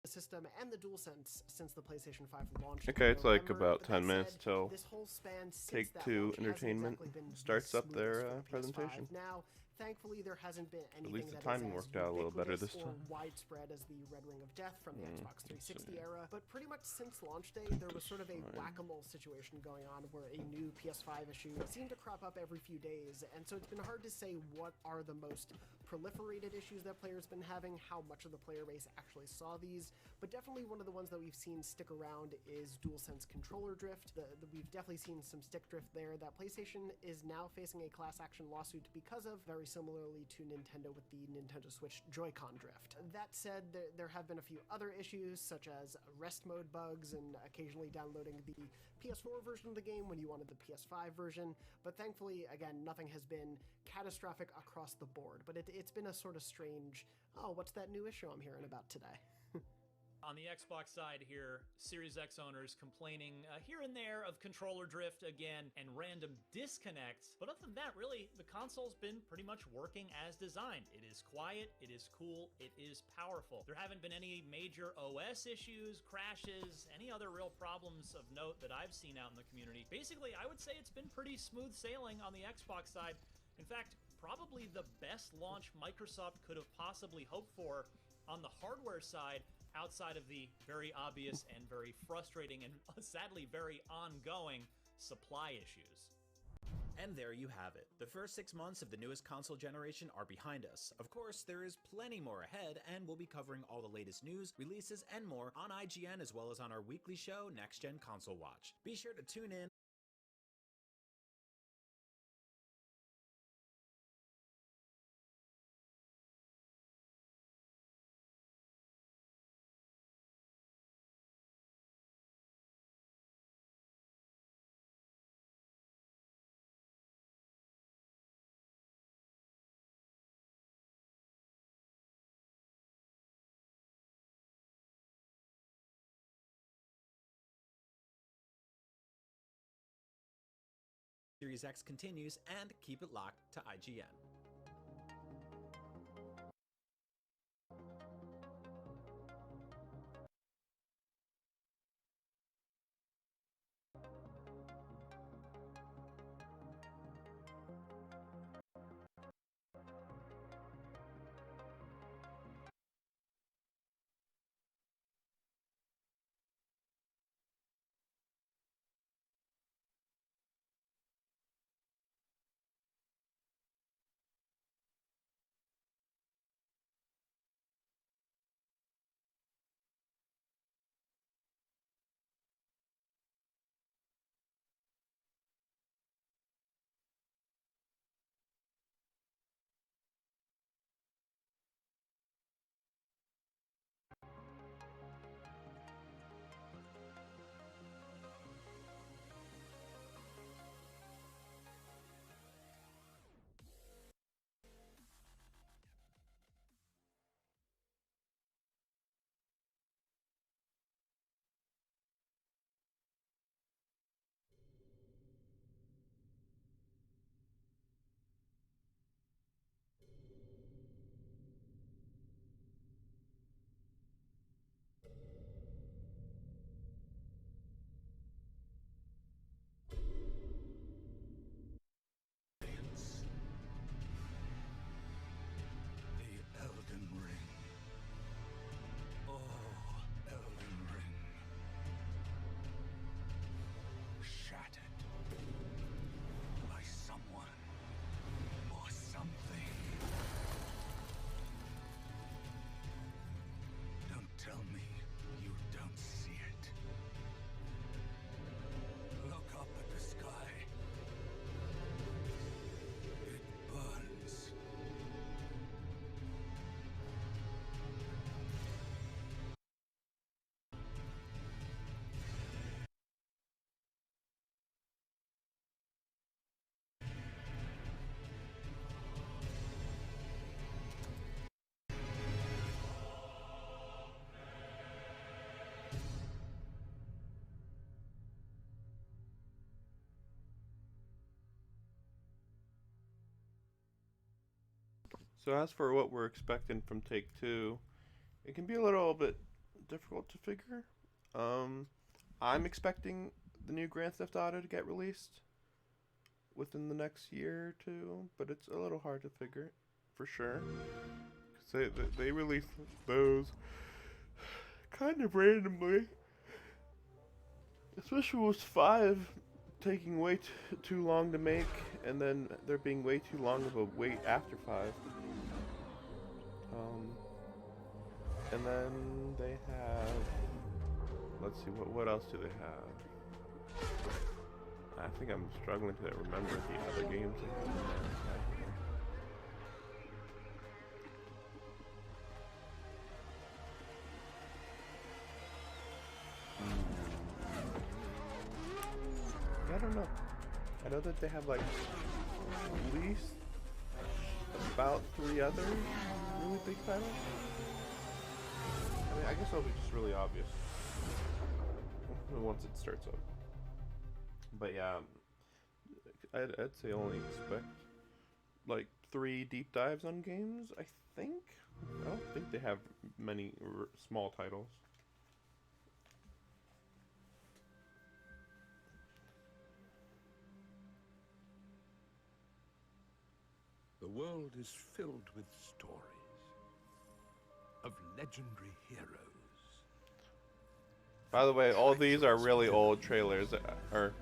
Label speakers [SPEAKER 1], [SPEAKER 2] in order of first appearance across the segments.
[SPEAKER 1] the system and the DualSense since the PlayStation 5 launched.
[SPEAKER 2] Okay, it's like
[SPEAKER 1] November.
[SPEAKER 2] about
[SPEAKER 1] But
[SPEAKER 2] 10
[SPEAKER 1] that
[SPEAKER 2] minutes
[SPEAKER 1] said,
[SPEAKER 2] till
[SPEAKER 1] this whole span since that
[SPEAKER 2] Take-Two
[SPEAKER 1] launch hasn't
[SPEAKER 2] Entertainment
[SPEAKER 1] exactly been
[SPEAKER 2] starts
[SPEAKER 1] the
[SPEAKER 2] up their
[SPEAKER 1] smoothest for the
[SPEAKER 2] presentation.
[SPEAKER 1] PS5. Now, thankfully, there hasn't been
[SPEAKER 2] At
[SPEAKER 1] anything
[SPEAKER 2] least the
[SPEAKER 1] that
[SPEAKER 2] timing
[SPEAKER 1] is as
[SPEAKER 2] worked out a little better
[SPEAKER 1] ubiquitous
[SPEAKER 2] this
[SPEAKER 1] or
[SPEAKER 2] time.
[SPEAKER 1] widespread as the Red Ring of Death from the Xbox 360
[SPEAKER 2] see.
[SPEAKER 1] era. But pretty much since launch day, there was sort of a whack-a-mole situation going on where a new PS5 issue seemed to crop up every few days, and so it's been hard to say what are the most proliferated issues that players been having, how much of the player base actually saw these, but definitely one of the ones that we've seen stick around is DualSense controller drift. We've definitely seen some stick drift there that PlayStation is now facing a class action lawsuit because of, very similarly to Nintendo with the Nintendo Switch Joy-Con drift. That said, there have been a few other issues, such as rest mode bugs and occasionally downloading the PS4 version of the game when you wanted the PS5 version, but thankfully, again, nothing has been catastrophic across the board, but it's been a sort of strange, oh, what's that new issue I'm hearing about today?
[SPEAKER 3] On the Xbox side here, Series X owners complaining here and there of controller drift again and random disconnects. But other than that, really, the console's been pretty much working as designed. It is quiet, it is cool, it is powerful. There haven't been any major OS issues, crashes, any other real problems of note that I've seen out in the community. Basically, I would say it's been pretty smooth sailing on the Xbox side. In fact, probably the best launch Microsoft could have possibly hoped for on the hardware side, outside of the very obvious and very frustrating and sadly very ongoing supply issues.
[SPEAKER 4] And there you have it. The first 6 months of the newest console generation are behind us. Of course, there is plenty more ahead, and we'll be covering all the latest news, releases, and more on IGN as well as on our weekly show, Next Gen Console Watch. Be sure to tune in. Series X continues, and keep it locked to IGN.
[SPEAKER 5] The Elden Ring. Oh, Elden Ring. Shattered by someone or something. Don't tell me you don't see it. Look up at the sky. It burns.
[SPEAKER 2] So as for what we're expecting from Take-Two, it can be a little bit difficult to figure. I'm expecting the new Grand Theft Auto to get released within the next year or two, but it's a little hard to figure for sure. 'Cause they released those kind of randomly, especially with 5 taking way too long to make, and then there being way too long of a wait after 5. And then they have, let's see, what else do they have? I think I'm struggling to remember the other games they have in there. I don't know. I know that they have like at least about 3 other really big titles. I mean, I guess it'll be just really obvious once it starts up. But yeah, I'd say only expect like 3 deep dives on games. I don't think they have many small titles.
[SPEAKER 5] The world is filled with stories of legendary heroes.
[SPEAKER 2] By the way, all these are really old trailers, or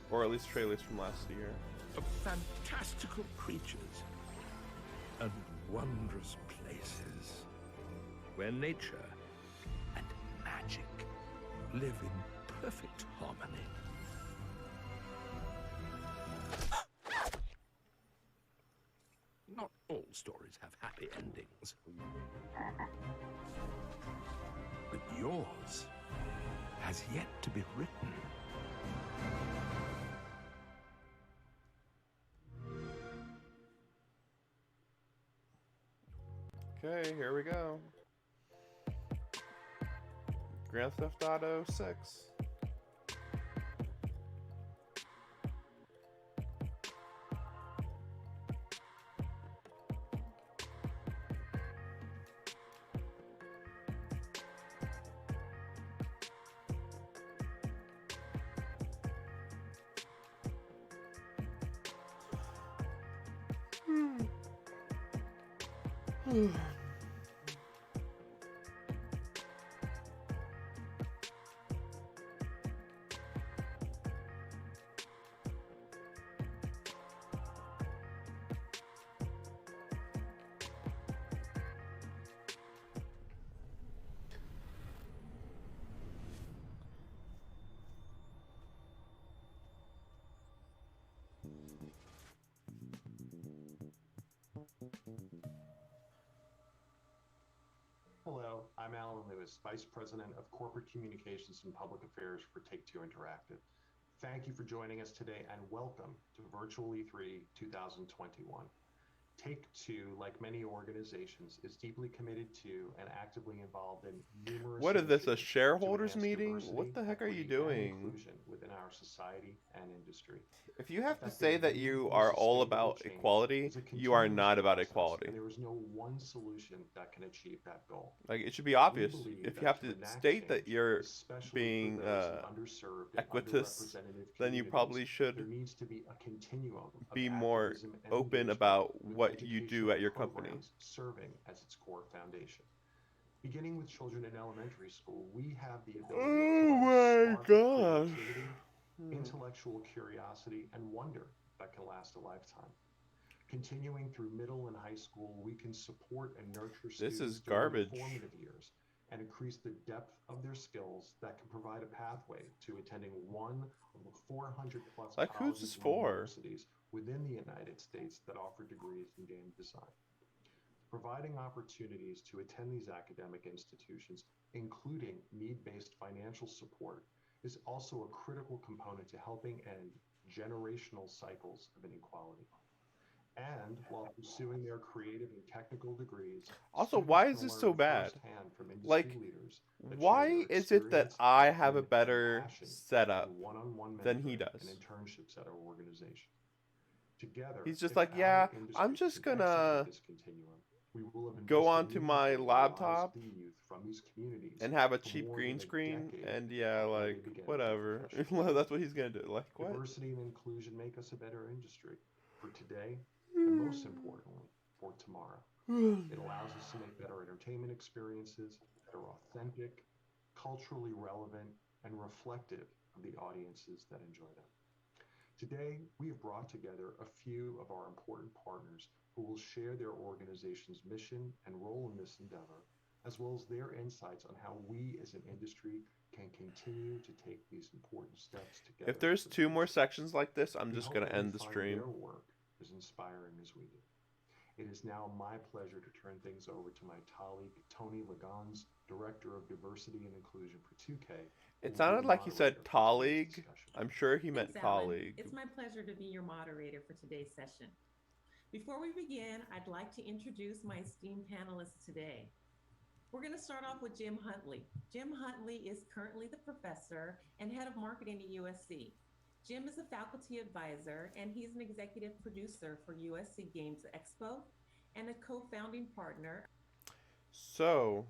[SPEAKER 2] or at least trailers from last year.
[SPEAKER 5] Of fantastical creatures and wondrous places where nature and magic live in perfect harmony. Not all stories have happy endings. But yours has yet to be written.
[SPEAKER 2] Okay, here we go. Grand Theft Auto 6.
[SPEAKER 6] Hello, I'm Alan Lewis, Vice President of Corporate Communications and Public Affairs for Take-Two Interactive. Thank you for joining us today and welcome to Virtual E3 2021. Take-Two, like many organizations, is deeply committed to and actively involved in numerous
[SPEAKER 2] What is this, a
[SPEAKER 6] initiatives
[SPEAKER 2] shareholders
[SPEAKER 6] to enhance
[SPEAKER 2] meeting?
[SPEAKER 6] diversity,
[SPEAKER 2] What the heck are you
[SPEAKER 6] equity, and
[SPEAKER 2] doing?
[SPEAKER 6] inclusion within our society and industry.
[SPEAKER 2] If you have to
[SPEAKER 6] Effective
[SPEAKER 2] say that
[SPEAKER 6] and
[SPEAKER 2] you
[SPEAKER 6] meaningful
[SPEAKER 2] are all
[SPEAKER 6] sustainable
[SPEAKER 2] about
[SPEAKER 6] change
[SPEAKER 2] equality,
[SPEAKER 6] is a
[SPEAKER 2] you are
[SPEAKER 6] continuous
[SPEAKER 2] not about
[SPEAKER 6] process,
[SPEAKER 2] equality.
[SPEAKER 6] and there is no one solution that can achieve that goal.
[SPEAKER 2] Like, it should be obvious.
[SPEAKER 6] We believe
[SPEAKER 2] If you
[SPEAKER 6] that
[SPEAKER 2] have
[SPEAKER 6] to
[SPEAKER 2] to
[SPEAKER 6] enact
[SPEAKER 2] state that
[SPEAKER 6] change,
[SPEAKER 2] you're
[SPEAKER 6] especially for
[SPEAKER 2] being
[SPEAKER 6] those in underserved and
[SPEAKER 2] equitous,
[SPEAKER 6] underrepresented
[SPEAKER 2] then you
[SPEAKER 6] communities,
[SPEAKER 2] probably should
[SPEAKER 6] there needs to be a continuum of
[SPEAKER 2] be more
[SPEAKER 6] activism and
[SPEAKER 2] open
[SPEAKER 6] engagement
[SPEAKER 2] about
[SPEAKER 6] with
[SPEAKER 2] what you do
[SPEAKER 6] educational
[SPEAKER 2] at your company.
[SPEAKER 6] programs serving as its core foundation. Beginning with children in elementary school, we have the ability
[SPEAKER 2] Oh
[SPEAKER 6] to
[SPEAKER 2] my
[SPEAKER 6] spark
[SPEAKER 2] gosh.
[SPEAKER 6] creativity, intellectual curiosity, and wonder that can last a lifetime. Continuing through middle and high school, we can support and nurture
[SPEAKER 2] This
[SPEAKER 6] students
[SPEAKER 2] is
[SPEAKER 6] during
[SPEAKER 2] garbage.
[SPEAKER 6] their formative years and increase the depth of their skills that can provide a pathway to attending one of the 400 plus
[SPEAKER 2] Like, who's
[SPEAKER 6] colleges
[SPEAKER 2] this
[SPEAKER 6] and
[SPEAKER 2] for?
[SPEAKER 6] universities within the United States that offer degrees in game design. Providing opportunities to attend these academic institutions, including need-based financial support, is also a critical component to helping end generational cycles of inequality. And while pursuing their creative and technical degrees,
[SPEAKER 2] Also,
[SPEAKER 6] students
[SPEAKER 2] why
[SPEAKER 6] can
[SPEAKER 2] is this
[SPEAKER 6] learn
[SPEAKER 2] so bad?
[SPEAKER 6] firsthand from industry
[SPEAKER 2] Like,
[SPEAKER 6] leaders that
[SPEAKER 2] why
[SPEAKER 6] share their
[SPEAKER 2] is it that
[SPEAKER 6] experience,
[SPEAKER 2] I have a
[SPEAKER 6] acumen, and
[SPEAKER 2] better
[SPEAKER 6] passion
[SPEAKER 2] setup
[SPEAKER 6] through one-on-one
[SPEAKER 2] than he
[SPEAKER 6] mentoring
[SPEAKER 2] does?
[SPEAKER 6] and internships at our organization? Together,
[SPEAKER 2] He's just
[SPEAKER 6] if
[SPEAKER 2] like,
[SPEAKER 6] our
[SPEAKER 2] yeah, I'm
[SPEAKER 6] industry
[SPEAKER 2] just
[SPEAKER 6] can
[SPEAKER 2] gonna
[SPEAKER 6] execute this continuum, We will have
[SPEAKER 2] go
[SPEAKER 6] invested
[SPEAKER 2] onto my
[SPEAKER 6] meaningfully in the
[SPEAKER 2] laptop
[SPEAKER 6] lives of the youth from these communities
[SPEAKER 2] and have a
[SPEAKER 6] for
[SPEAKER 2] cheap
[SPEAKER 6] more
[SPEAKER 2] green
[SPEAKER 6] than a
[SPEAKER 2] screen,
[SPEAKER 6] decade
[SPEAKER 2] and yeah,
[SPEAKER 6] before
[SPEAKER 2] like,
[SPEAKER 6] they begin their
[SPEAKER 2] whatever.
[SPEAKER 6] professional
[SPEAKER 2] That's
[SPEAKER 6] careers.
[SPEAKER 2] what he's gonna do. Like, what?
[SPEAKER 6] Diversity and inclusion make us a better industry for today and most importantly, for tomorrow. It allows us to make better entertainment experiences that are authentic, culturally relevant, and reflective of the audiences that enjoy them. Today, we have brought together a few of our important partners who will share their organization's mission and role in this endeavor, as well as their insights on how we as an industry can continue to take these important steps together.
[SPEAKER 2] If there's
[SPEAKER 6] for the
[SPEAKER 2] 2 more
[SPEAKER 6] future.
[SPEAKER 2] sections like this, I'm
[SPEAKER 6] We
[SPEAKER 2] just
[SPEAKER 6] hope
[SPEAKER 2] gonna
[SPEAKER 6] that you
[SPEAKER 2] end the
[SPEAKER 6] find
[SPEAKER 2] stream.
[SPEAKER 6] their work as inspiring as we do. It is now my pleasure to turn things over to my colleague, Tony Lagans, Director of Diversity and Inclusion for 2K.
[SPEAKER 2] It sounded like he said colleague. I'm sure he meant
[SPEAKER 7] Thanks, Alan.
[SPEAKER 2] colleague.
[SPEAKER 7] It's my pleasure to be your moderator for today's session. Before we begin, I'd like to introduce my esteemed panelists today. We're going to start off with Jim Huntley. Jim Huntley is currently the professor and head of marketing at USC. Jim is a faculty advisor, and he's an executive producer for USC Games Expo and a co-founding partner.
[SPEAKER 2] So,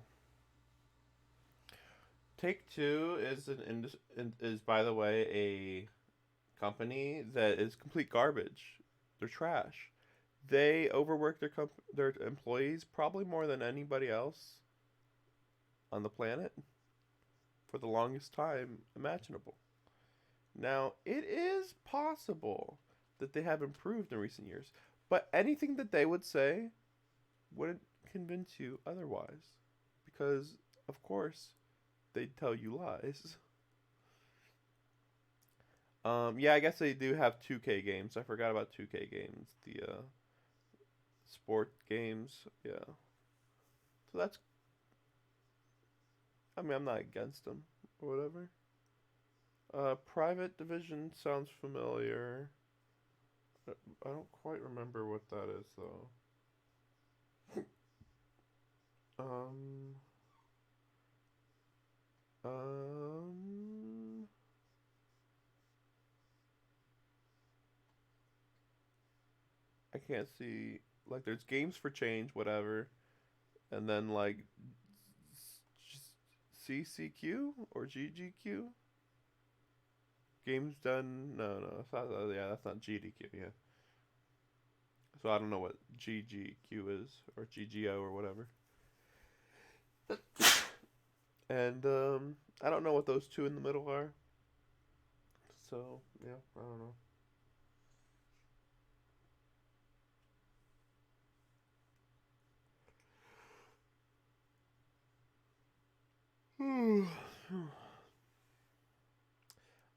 [SPEAKER 2] Take-Two is by the way a company that is complete garbage. They're trash. They overwork their employees probably more than anybody else on the planet for the longest time imaginable. Now, it is possible that they have improved in recent years, but anything that they would say wouldn't convince you otherwise, because, of course, they'd tell you lies. Yeah, I guess they do have 2K games. I forgot about 2K games, the sport games, yeah. So that's, I mean, I'm not against them or whatever. Private Division sounds familiar. I don't quite remember what that is though. I can't see, like, there's Games for Change, whatever, and then like CCQ or GGQ. Games done. No, it's not. Yeah, that's not GDQ. Yeah. So I don't know what GGQ is or GGO or whatever. And I don't know what those two in the middle are. So yeah, I don't know.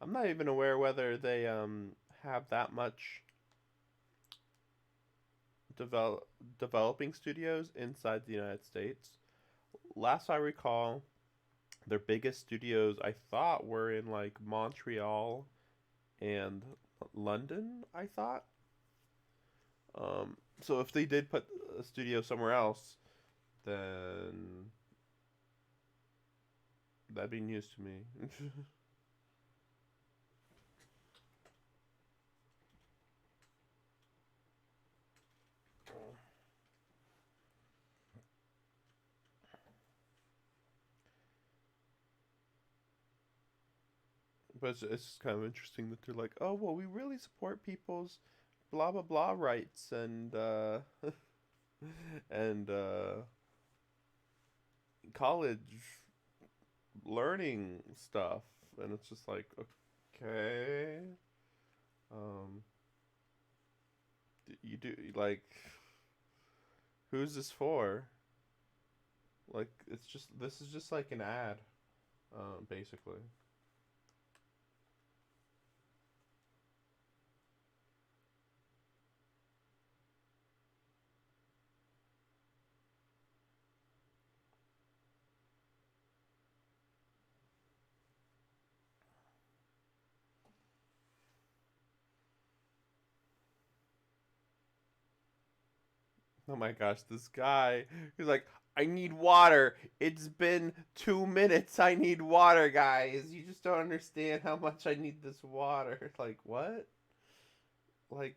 [SPEAKER 2] I'm not even aware whether they have that much developing studios inside the United States. Last I recall, their biggest studios I thought were in like Montreal and London, I thought. So if they did put a studio somewhere else, then that'd be news to me. But it's kind of interesting that they're like, oh, well, we really support people's blah blah blah rights and and college learning stuff, and it's just like, okay, you do, like, who's this for? Like, this is just like an ad, basically. Oh my gosh, this guy, he's like, I need water. It's been 2 minutes. I need water, guys. You just don't understand how much I need this water. Like, what? Like,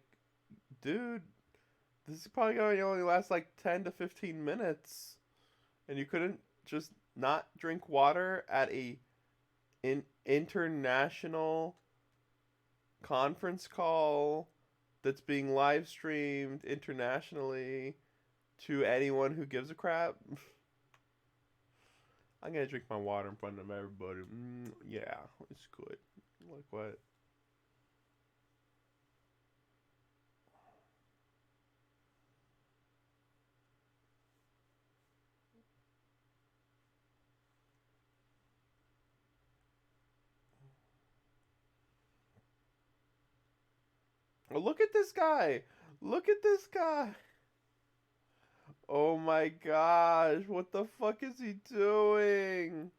[SPEAKER 2] dude, This is probably going to only last like 10 to 15 minutes. And you couldn't just not drink water at a international conference call that's being live streamed internationally to anyone who gives a crap. I'm gonna drink my water in front of everybody. Yeah, it's good. Like what? Oh, look at this guy. Look at this guy. Oh my gosh, what the fuck is he doing?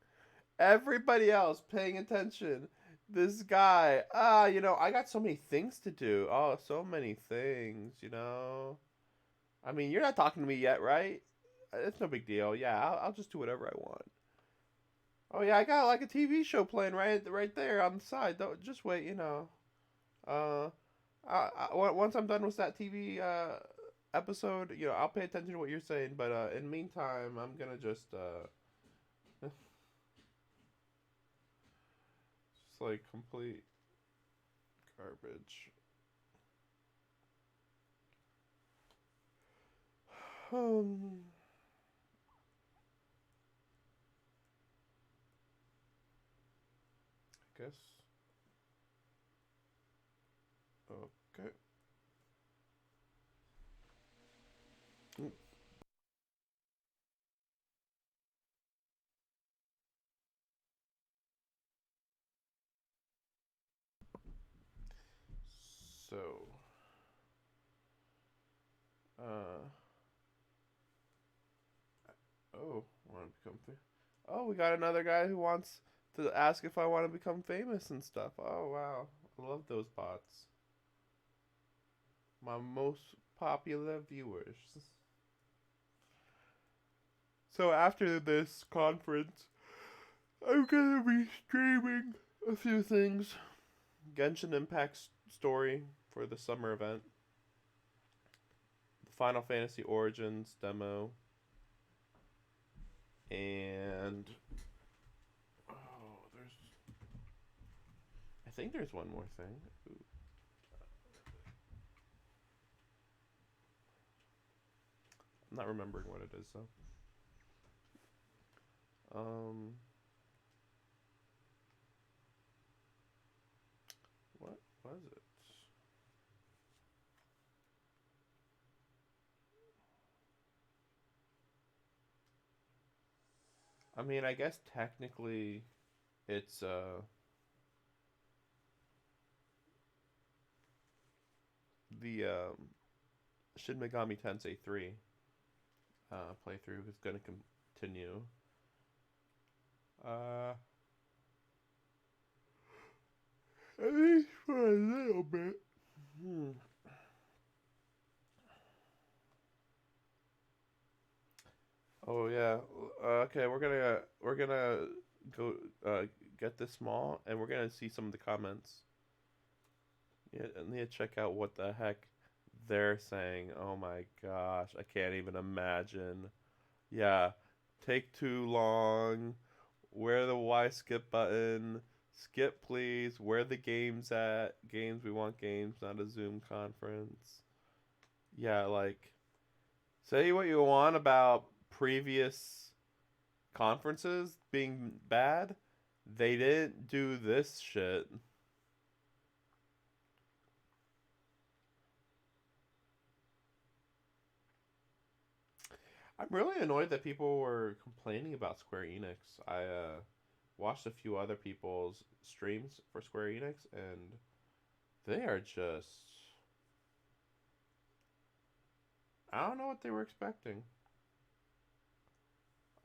[SPEAKER 2] Everybody else paying attention. This guy, I got so many things to do. Oh, so many things, I mean, you're not talking to me yet, right? It's no big deal. Yeah, I'll just do whatever I want. Oh yeah, I got like a TV show playing right there on the side. Don't just wait, Uh, once I'm done with that TV episode, I'll pay attention to what you're saying. But in the meantime, I'm gonna just just like complete garbage. I guess. Okay. So, want to become famous? Oh, we got another guy who wants to ask if I want to become famous and stuff. Oh, wow. I love those bots. My most popular viewers. So after this conference, I'm gonna be streaming a few things. Genshin Impact's story for the summer event. The Final Fantasy Origins demo. And I think there's one more thing. Ooh. I'm not remembering what it is though. What was it? I mean, I guess technically it's the Shin Megami Tensei 3 playthrough is going to continue. At least for a little bit. Oh yeah. Okay, we're gonna go get this small, and we're gonna see some of the comments. Yeah, I need to check out what the heck they're saying. Oh my gosh, I can't even imagine. Yeah, take too long. Where the Y skip button? Skip please. Where the games at? Games, we want games, not a Zoom conference. Yeah, like, say what you want about previous conferences being bad. They didn't do this shit. I'm really annoyed that people were complaining about Square Enix. I watched a few other people's streams for Square Enix, and they are just... I don't know what they were expecting.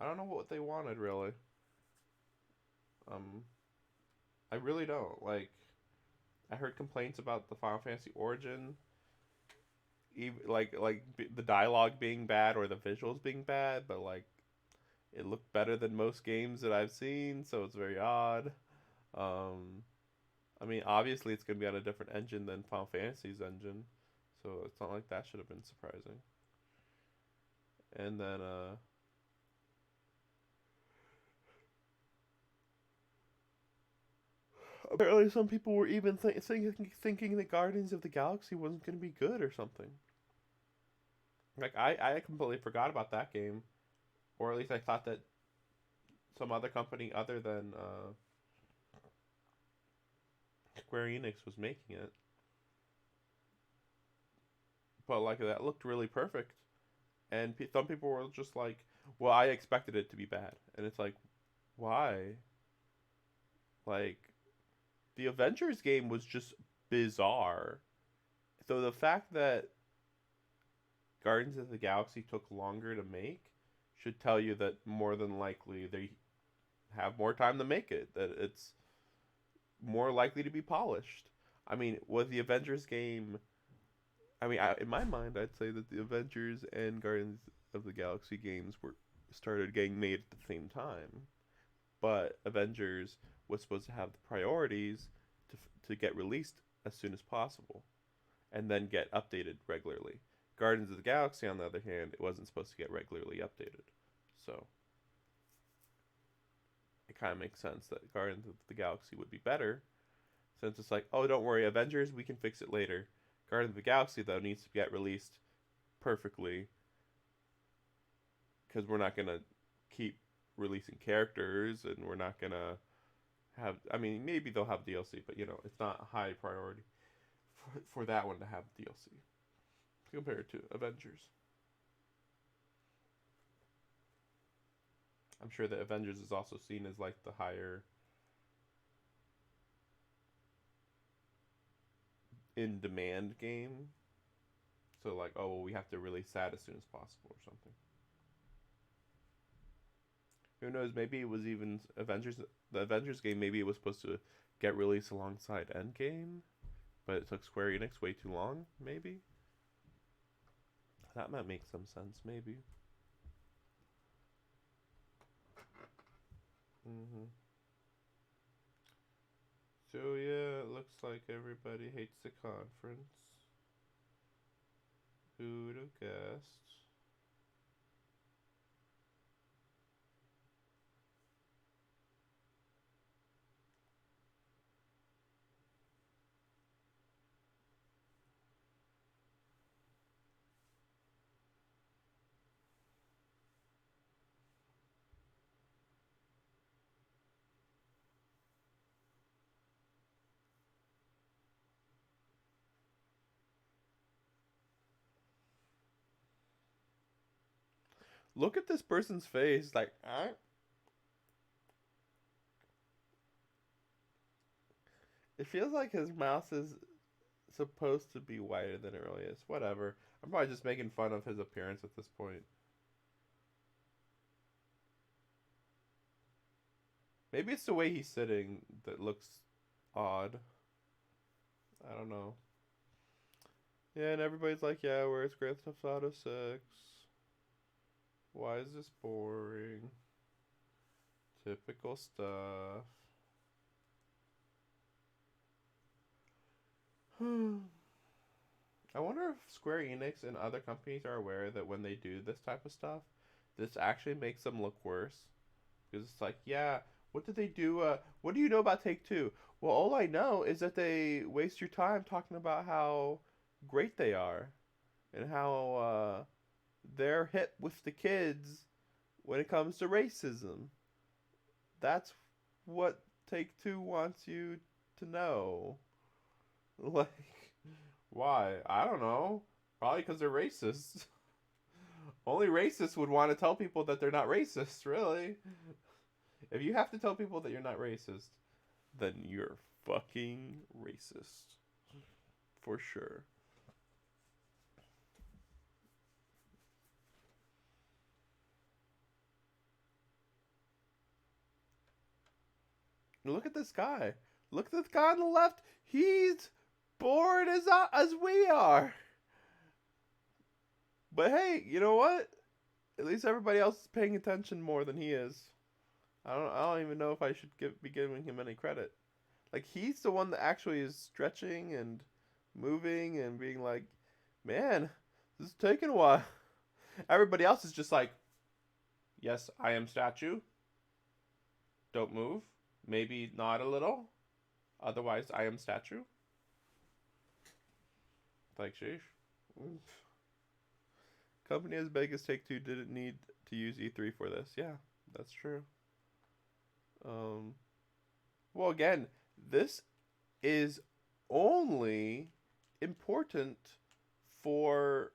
[SPEAKER 2] I don't know what they wanted, really. I really don't. Like, I heard complaints about the Final Fantasy Origin, the dialogue being bad or the visuals being bad, but like it looked better than most games that I've seen, so it's very odd. I mean, obviously it's gonna be on a different engine than Final Fantasy's engine, So it's not like that should have been surprising. And then apparently some people were even thinking that Guardians of the Galaxy wasn't going to be good or something. Like, I completely forgot about that game. Or at least I thought that some other company other than Square Enix was making it. But, like, that looked really perfect. And some people were just like, well, I expected it to be bad. And it's like, why? Like, the Avengers game was just bizarre. So the fact that Guardians of the Galaxy took longer to make should tell you that more than likely they have more time to make it. That it's more likely to be polished. I mean, was the Avengers game... I mean, in my mind, I'd say that the Avengers and Guardians of the Galaxy games started getting made at the same time. But Avengers was supposed to have the priorities to get released as soon as possible. And then get updated regularly. Guardians of the Galaxy, on the other hand, it wasn't supposed to get regularly updated. So, it kind of makes sense that Guardians of the Galaxy would be better. Since it's like, oh, don't worry, Avengers, we can fix it later. Guardians of the Galaxy, though, needs to get released perfectly. Because we're not going to keep releasing characters, and we're not going to have... I mean, maybe they'll have DLC, but, you know, it's not a high priority for that one to have DLC. Compared to Avengers. I'm sure that Avengers is also seen as, like, the higher... in-demand game. So, like, oh, well, we have to release that as soon as possible or something. Who knows, maybe it was even the Avengers game, maybe it was supposed to get released alongside Endgame, but it took Square Enix way too long, maybe? That might make some sense, maybe. So, yeah, it looks like everybody hates the conference. Who'd have guessed? Look at this person's face, like, It feels like his mouth is supposed to be wider than it really is. Whatever. I'm probably just making fun of his appearance at this point. Maybe it's the way he's sitting that looks odd. I don't know. Yeah, and everybody's like, yeah, where's Grand Theft Auto 6? Why is this boring? Typical stuff. I wonder if Square Enix and other companies are aware that when they do this type of stuff, this actually makes them look worse. Because it's like, yeah, what did they do? What do you know about Take-Two? Well, all I know is that they waste your time talking about how great they are. And how they're hip with the kids when it comes to racism. That's what Take-Two wants you to know. Like, why? I don't know. Probably because they're racist. Only racists would want to tell people that they're not racist, really. If you have to tell people that you're not racist, then you're fucking racist. For sure. Look at this guy. Look at this guy on the left. He's bored as we are. But hey, you know what? At least everybody else is paying attention more than he is. I don't even know if I should be giving him any credit. Like, he's the one that actually is stretching and moving and being like, man, this is taking a while. Everybody else is just like, yes, I am statue. Don't move. Maybe nod a little. Otherwise, I am statue. Like, sheesh. Company as big as Take-Two didn't need to use E3 for this. Yeah, that's true. Well, again, this is only important for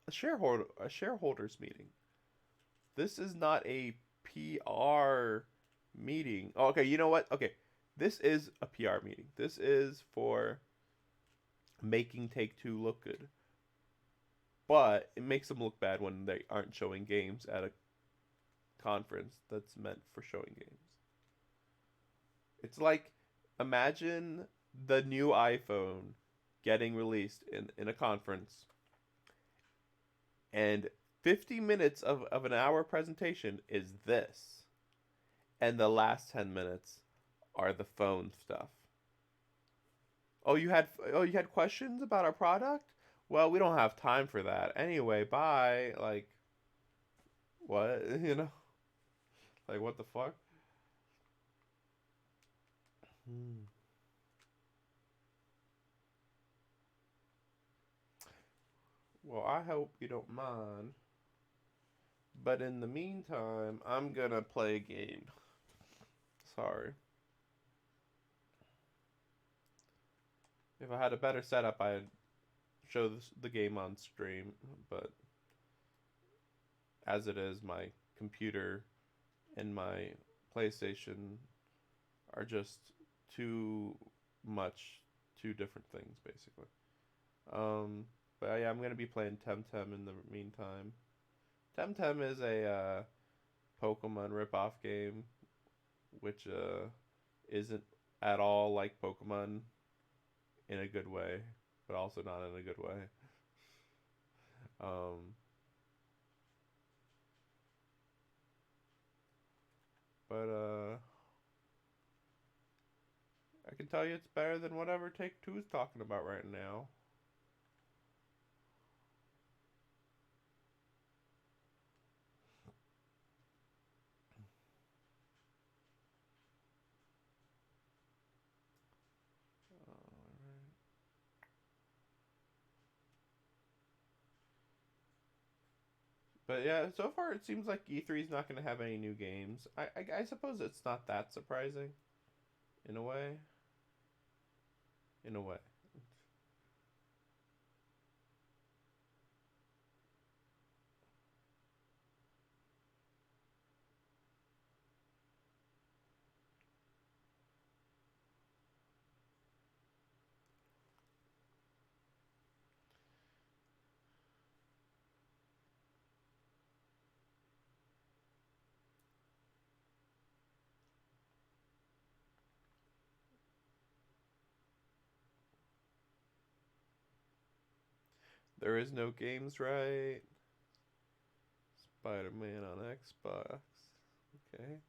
[SPEAKER 2] a shareholders meeting. This is not a PR meeting. Oh, okay, you know what? Okay, this is a PR meeting. This is for making Take-Two look good. But it makes them look bad when they aren't showing games at a conference that's meant for showing games. It's like, imagine the new iPhone getting released in a conference, and 50 minutes of an hour presentation is this, and the last 10 minutes are the phone stuff. Oh, you had questions about our product? Well, we don't have time for that. Anyway, bye. Like, what? You know? Like, what the fuck? Well, I hope you don't mind. But in the meantime, I'm gonna play a game. Sorry. If I had a better setup, I'd show the game on stream. But as it is, my computer and my PlayStation are just two different things, basically. But yeah, I'm gonna be playing Temtem in the meantime. Temtem is a Pokemon ripoff game, which isn't at all like Pokemon in a good way, but also not in a good way. But I can tell you it's better than whatever Take-Two is talking about right now. But yeah, so far it seems like E3 is not going to have any new games. I suppose it's not that surprising, in a way. In a way. There is no games, right? Spider-Man on Xbox. Okay.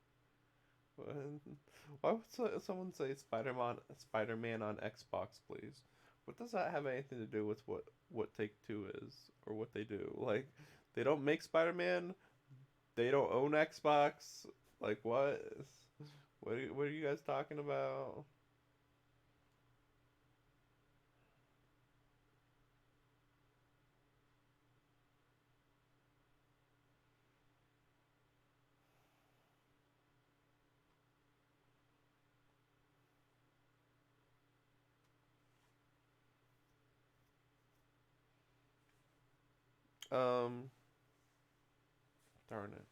[SPEAKER 2] Why would someone say Spider-Man on Xbox, please? What does that have anything to do with what Take-Two is or what they do? Like, they don't make Spider-Man. They don't own Xbox. Like, what? What are you guys talking about? Um, Darn it.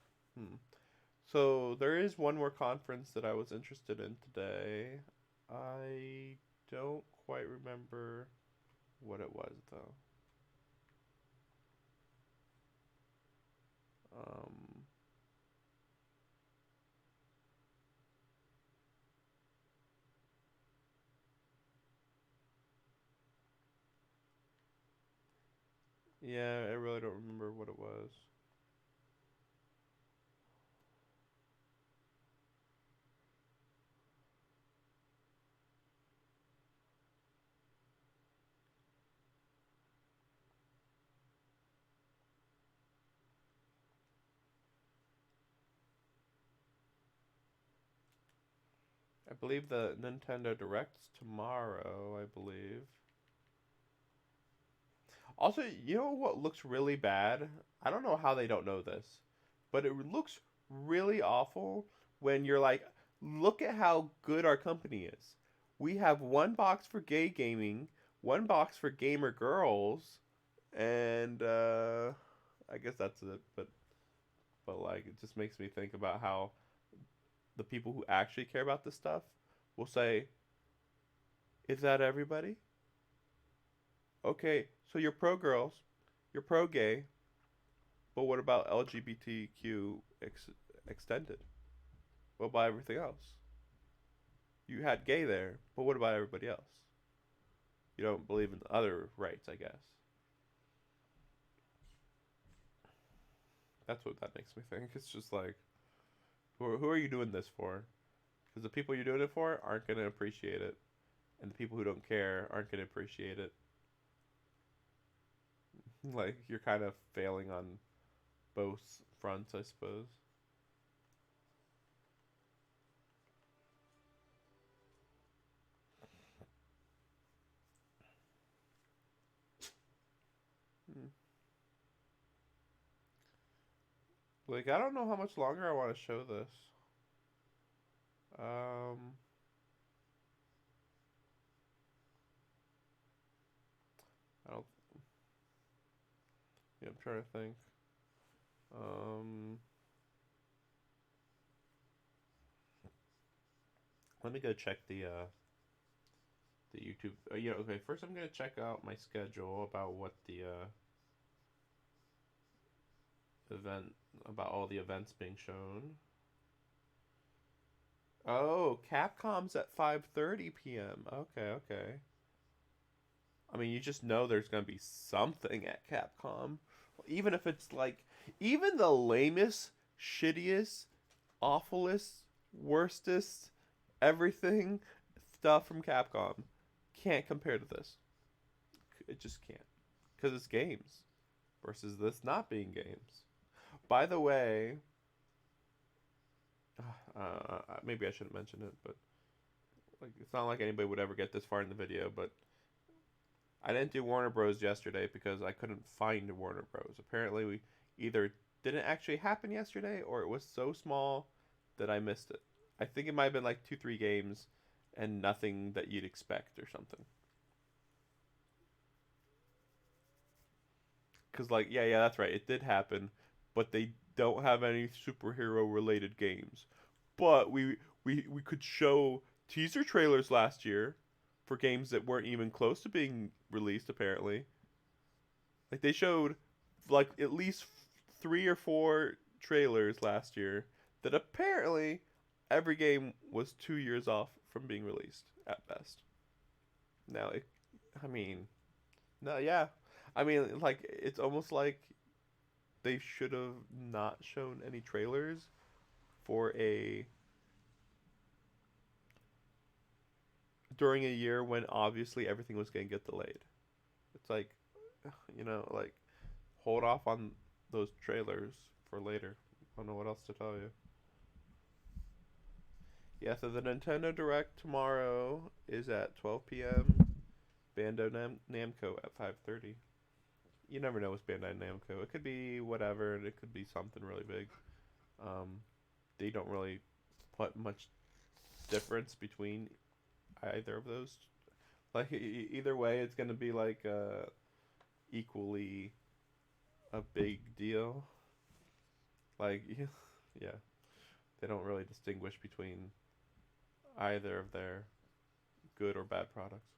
[SPEAKER 2] So there is one more conference that I was interested in today. I don't quite remember what it was though. Yeah, I really don't remember what it was. believe the Nintendo Direct's tomorrow, I believe. Also, you know what looks really bad? I don't know how they don't know this, but it looks really awful when you're like, look at how good our company is. We have one box for gay gaming, one box for gamer girls, and I guess that's it. But like, it just makes me think about how the people who actually care about this stuff will say, "Is that everybody? Okay, so you're pro girls, you're pro gay, but what about LGBTQ extended? What about everything else? You had gay there, but what about everybody else? You don't believe in other rights, I guess." That's what that makes me think. It's just like, who are you doing this for? Because the people you're doing it for aren't going to appreciate it. And the people who don't care aren't going to appreciate it. Like, you're kind of failing on both fronts, I suppose. Like, I don't know how much longer I want to show this. I don't. Yeah, I'm trying to think. Let me go check the YouTube. Yeah, okay. First, I'm gonna check out my schedule about what the about all the events being shown. Oh, Capcom's at 5:30 p.m. Okay, okay. I mean, you just know there's gonna be something at Capcom, even if it's like, even the lamest, shittiest, awfulest, worstest, everything stuff from Capcom can't compare to this. It just can't, because it's games versus this not being games. By the way, maybe I shouldn't mention it, but like, it's not like anybody would ever get this far in the video, but I didn't do Warner Bros. Yesterday because I couldn't find Warner Bros. Apparently, we either didn't actually happen yesterday or it was so small that I missed it. I think it might have been like 2-3 games and nothing that you'd expect or something. Because, like, yeah, that's right. It did happen, but they don't have any superhero-related games. But we could show teaser trailers last year for games that weren't even close to being released, apparently. Like, they showed, like, at least 3 or 4 trailers last year that apparently every game was 2 years off from being released, at best. Now, I mean, no, yeah. I mean, like, it's almost like they should have not shown any trailers for during a year when obviously everything was going to get delayed. It's like, you know, like, hold off on those trailers for later. I don't know what else to tell you. Yeah, so the Nintendo Direct tomorrow is at 12 p.m. Bandai Namco at 5:30. You never know with Bandai Namco. It could be whatever, and it could be something really big. They don't really put much difference between either of those. Like, either way, it's going to be like equally a big deal. Like, yeah, they don't really distinguish between either of their good or bad products.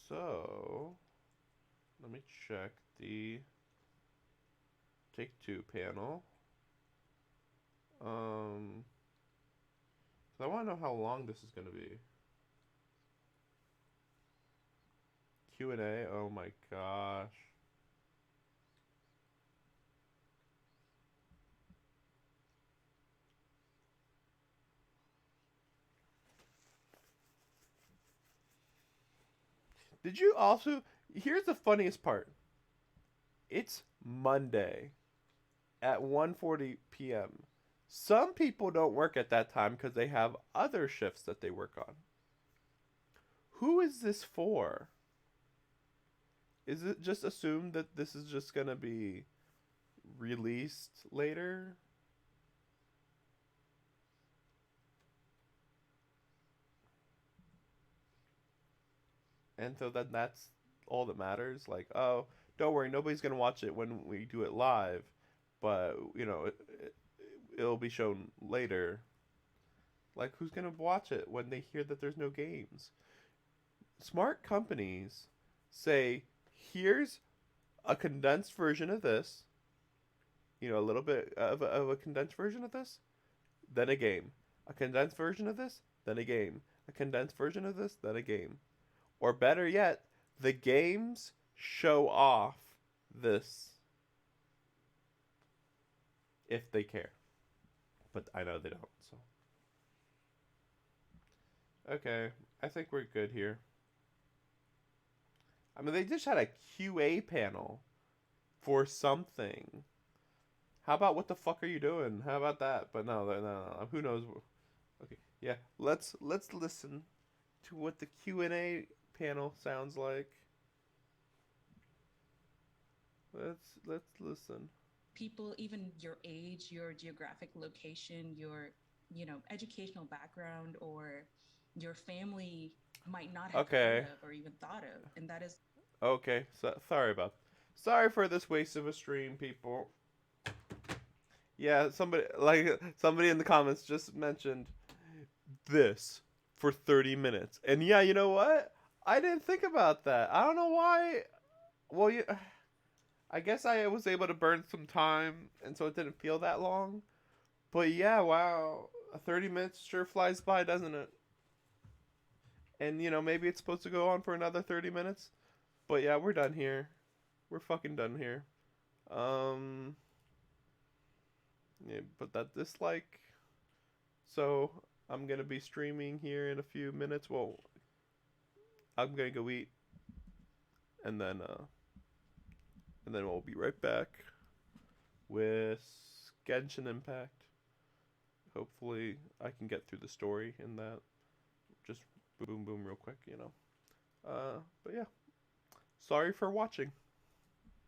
[SPEAKER 2] So, let me check the Take-Two panel. So I want to know how long this is going to be. Q&A? Oh my gosh. Did you also... Here's the funniest part. It's Monday at 1:40 p.m. Some people don't work at that time because they have other shifts that they work on. Who is this for? Is it just assumed that this is just gonna be released later? And so then that's all that matters. Like, oh, don't worry, nobody's gonna watch it when we do it live, but it'll be shown later. Like, who's gonna watch it when they hear that there's no games? Smart companies say, here's a condensed version of this, a little bit of a condensed version of this, then a game. A condensed version of this, then a game. A condensed version of this, then a game. Or better yet, the games show off this if they care. But I know they don't, so. Okay, I think we're good here. I mean, they just had a QA panel for something. How about what the fuck are you doing? How about that? But no. Who knows? Okay, yeah. Let's listen to what the Q&A panel sounds like. Let's listen.
[SPEAKER 8] People, even your age, your geographic location, your educational background, or your family might not have heard of or even thought of, and that is
[SPEAKER 2] okay. So sorry for this waste of a stream, people. Yeah, somebody in the comments just mentioned this for 30 minutes, and yeah, you know what? I didn't think about that. I don't know why. Well, I guess I was able to burn some time, and so it didn't feel that long. But yeah, wow, 30 minutes sure flies by, doesn't it? And, maybe it's supposed to go on for another 30 minutes. But yeah, we're done here. We're fucking done here. Yeah, put that dislike. So, I'm going to be streaming here in a few minutes. Well, I'm going to go eat. And then we'll be right back with Genshin Impact. Hopefully, I can get through the story in that. Just boom real quick, But yeah. Sorry for watching.